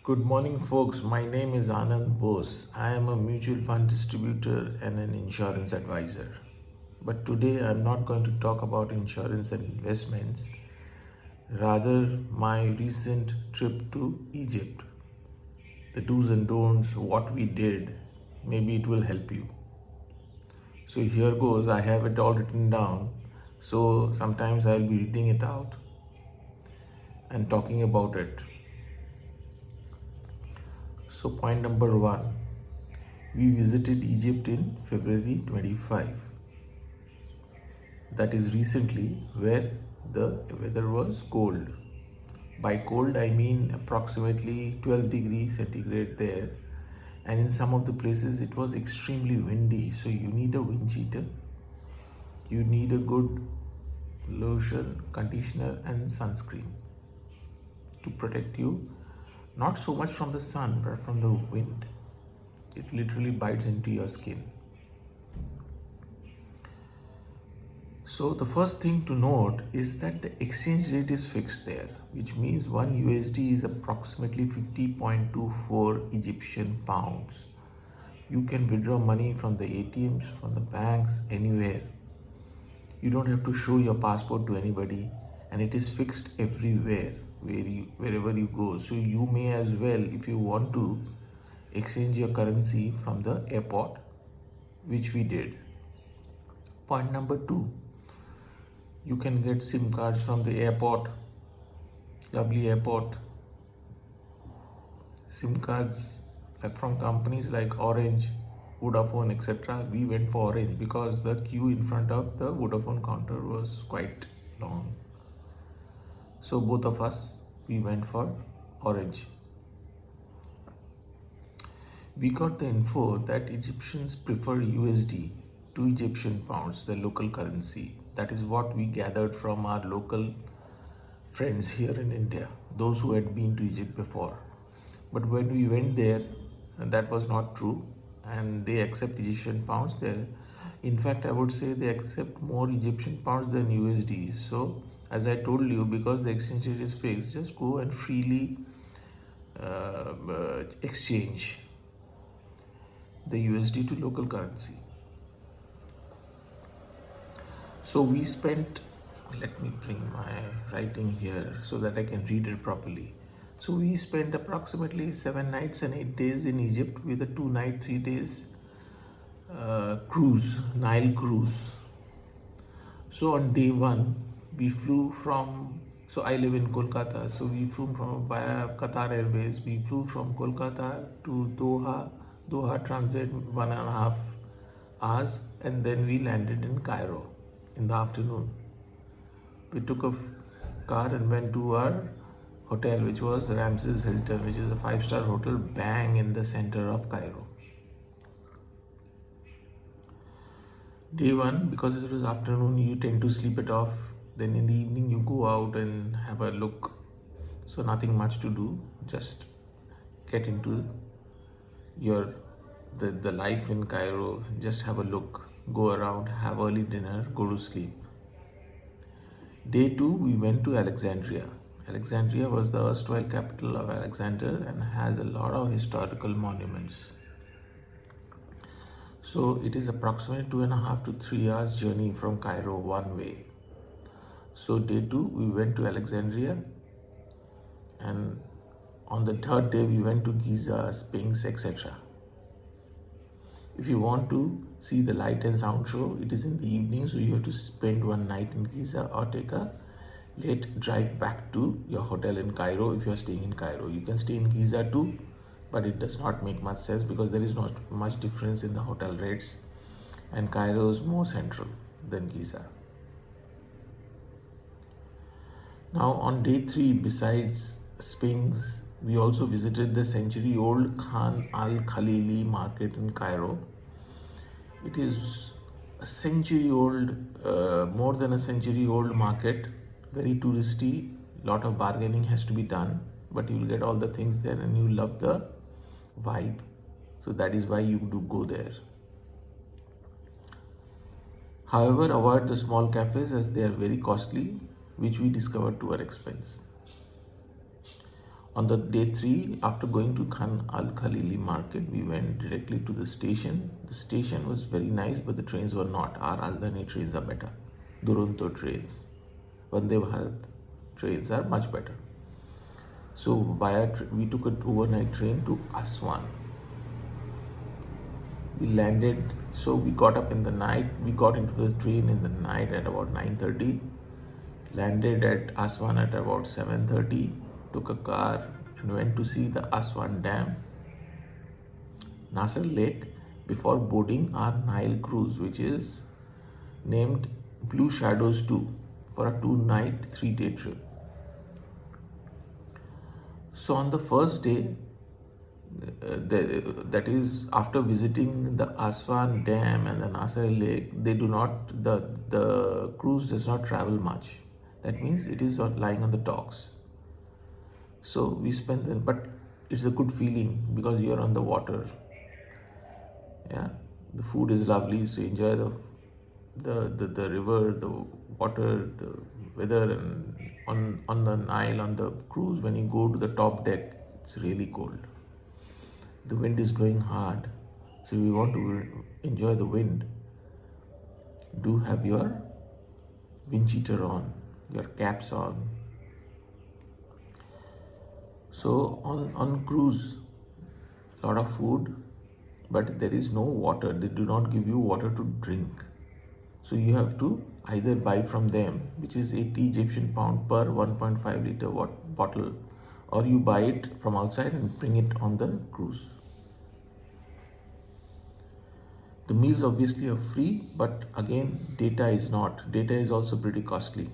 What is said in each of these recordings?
Good morning, folks. My name is Anand Bose. I am a mutual fund distributor and an insurance advisor. But today I'm not going to talk about insurance and investments, rather, my recent trip to Egypt. The do's and don'ts, what we did, maybe it will help you. So here goes, I have it all written down. So sometimes I'll be reading it out and talking about it. So, point number one, we visited Egypt in February 25. That is recently, where the weather was cold. By cold, I mean approximately 12 degrees centigrade there. And in some of the places, it was extremely windy. So, you need a wind cheater, you need a good lotion, conditioner, and sunscreen to protect you not so much from the sun but from the wind. It literally bites into your skin. So the first thing to note is that the exchange rate is fixed there, which means 1 USD is approximately 50.24 Egyptian pounds. You can withdraw money from the ATMs, from the banks, anywhere. You don't have to show your passport to anybody, and it is fixed everywhere wherever you go. So you may as well, if you want to, exchange your currency from the airport, which we did. Point number two, you can get SIM cards from the airport, lovely airport. SIM cards from companies like Orange, Vodafone, etc. We went for Orange because the queue in front of the Vodafone counter was quite long. So both of us, we went for Orange. We got the info that Egyptians prefer USD to Egyptian pounds, the local currency. That is what we gathered from our local friends here in India, those who had been to Egypt before. But when we went there, that was not true, and they accept Egyptian pounds there. In fact, I would say they accept more Egyptian pounds than USD. So, as I told you, because the exchange rate is fixed, just go and freely exchange the USD to local currency. So we spent, let me bring my writing here so that I can read it properly. So we spent approximately 7 nights and 8 days in Egypt with a 2 night, 3 days cruise, Nile cruise. So on day one, we flew from, so I live in Kolkata, so we flew from via Qatar Airways. We flew from Kolkata to Doha transit 1.5 hours, and then we landed in Cairo in the afternoon. We took a car and went to our hotel, which was Ramses Hilton, which is a 5-star hotel bang in the center of Cairo. Day one, because it was afternoon, you tend to sleep it off. Then in the evening, you go out and have a look. So nothing much to do. Just get into your the life in Cairo. Just have a look, go around, have early dinner, go to sleep. Day two, we went to Alexandria. Alexandria was the erstwhile capital of Alexander and has a lot of historical monuments. So it is approximately 2.5 to 3 hours journey from Cairo one way. So day two, we went to Alexandria, and on the third day, we went to Giza, Sphinx, etc. If you want to see the light and sound show, it is in the evening, so you have to spend one night in Giza or take a late drive back to your hotel in Cairo if you are staying in Cairo. You can stay in Giza too, but it does not make much sense because there is not much difference in the hotel rates, and Cairo is more central than Giza. Now on day three, besides Sphinx, we also visited the century-old Khan al-Khalili market in Cairo. It is a century-old, more than a century-old market, very touristy, lot of bargaining has to be done, but you will get all the things there and you love the vibe. So that is why you do go there. However, avoid the small cafes as they are very costly, which we discovered to our expense. On the day 3, after going to Khan Al Khalili market, we went directly to the station. The station was very nice, but the trains were not. Our Rajdhani trains are better. Duronto trains, Vande Bharat trains are much better. So we took an overnight train to Aswan. We landed, so we got up in the night. We got into the train in the night at about 9:30. Landed at Aswan at about 7:30. Took a car and went to see the Aswan Dam, Nasser Lake, before boarding our Nile cruise, which is named Blue Shadows 2, for a 2-night, 3-day trip. So on the first day, that is after visiting the Aswan Dam and the Nasser Lake, the cruise does not travel much. That means it is lying on the docks. So we spent there, but it's a good feeling because you're on the water. Yeah, the food is lovely, so enjoy the river, the water, the weather, and on the Nile, on the cruise, when you go to the top deck, it's really cold. The wind is blowing hard, so if you want to enjoy the wind, do have your wind cheater on, your caps on. So on cruise, a lot of food, but there is no water. They do not give you water to drink. So you have to either buy from them, which is 80 Egyptian pound per 1.5 liter bottle, or you buy it from outside and bring it on the cruise. The meals obviously are free, but again, data is not. Data is also pretty costly.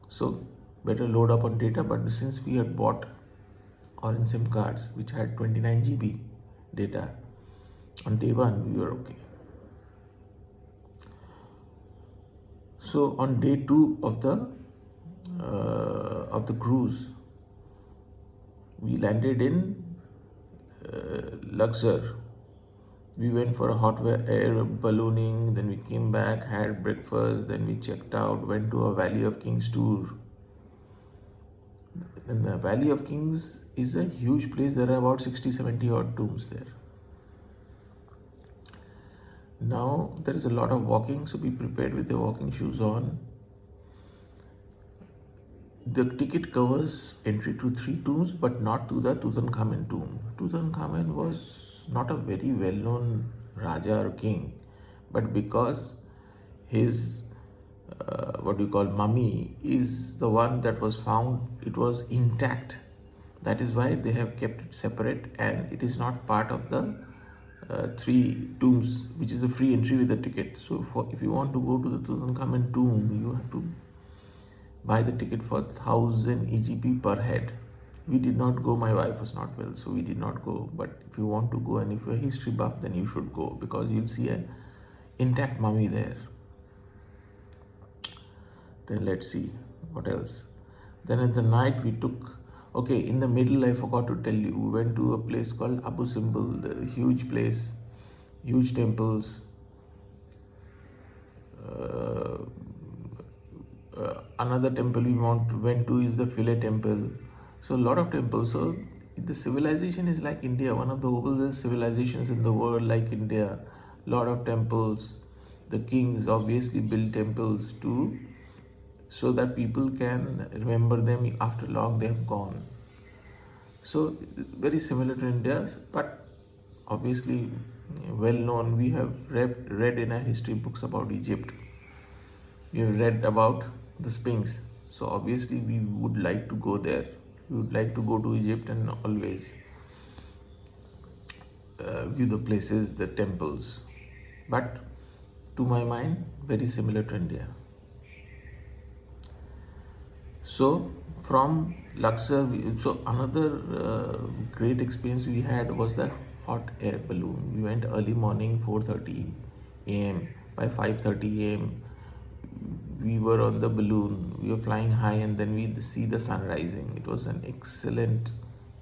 So better load up on data, but since we had bought Orange SIM cards, which had 29 GB data, on day 1 we were okay. So on day 2 of the cruise, we landed in Luxor. We went for a hot air ballooning, then we came back, had breakfast, then we checked out, went to a Valley of Kings tour. And the Valley of Kings is a huge place. There are about 60-70 odd tombs there. Now there is a lot of walking, so be prepared with your walking shoes on. The ticket covers entry to 3 tombs, but not to the Tutankhamen tomb. Tutankhamen was not a very well-known Raja or king, but because his mummy is the one that was found, it was intact. That is why they have kept it separate, and it is not part of the 3 tombs, which is a free entry with a ticket. So if you want to go to the Tutankhamen tomb, you have to buy the ticket for 1000 EGP per head. We did not go. My wife was not well, so we did not go. But if you want to go and if you're a history buff, then you should go, because you'll see an intact mummy there. Then let's see what else. Then at the night we took, in the middle I forgot to tell you, we went to a place called Abu Simbel, the huge place, huge temples. Another temple we went to is the Philae temple. So a lot of temples. So the civilization is like India, one of the oldest civilizations in the world, like India. Lot of temples. The kings obviously built temples too, so that people can remember them after long they have gone. So very similar to India, but obviously well known. We have read in our history books about Egypt. We have read about the Sphinx. So obviously we would like to go there. We would like to go to Egypt and always view the places, the temples. But to my mind, very similar to India. So from Luxor, so another great experience we had was the hot air balloon. We went early morning, 4:30 a.m. By 5:30 a.m. we were on the balloon. We were flying high, and then we see the sun rising. It was an excellent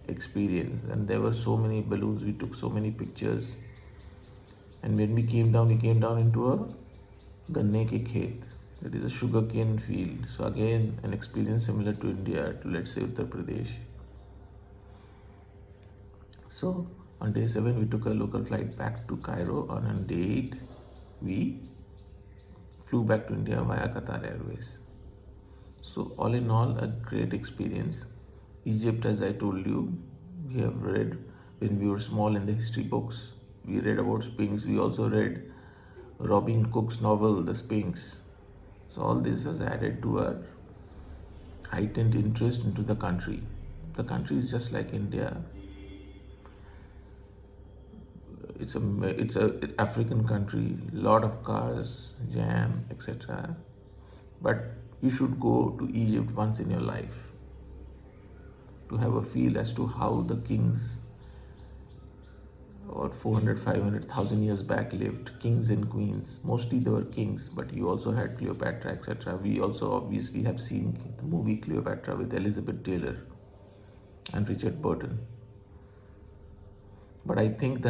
experience, and there were so many balloons. We took so many pictures. And when we came down into a ganne ke khet. That is a sugarcane field. So again, an experience similar to India, to let's say Uttar Pradesh. So on day 7, we took a local flight back to Cairo. On day 8, we flew back to India via Qatar Airways. So all in all, a great experience. Egypt, as I told you, we have read when we were small in the history books. We read about Sphinx. We also read Robin Cook's novel, The Sphinx. So all this has added to our heightened interest into the country. The country is just like India. It's a African country, lot of cars, jam, etc. But you should go to Egypt once in your life to have a feel as to how the kings or 400, 500,000 years back lived, kings and queens. Mostly they were kings, but you also had Cleopatra, etc. We also obviously have seen the movie Cleopatra with Elizabeth Taylor and Richard Burton. But I think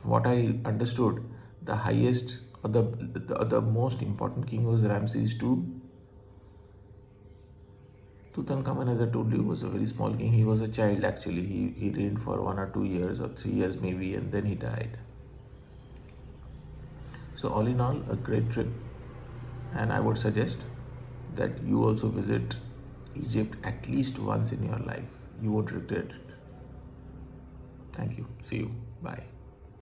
what I understood, the highest or the most important king was Ramses II. Tutankhamun, as I told you, was a very small king. He was a child actually. He reigned for 1 or 2 years or 3 years maybe, and then he died. So all in all, a great trip, and I would suggest that you also visit Egypt at least once in your life. You won't regret it. Thank you. See you. Bye.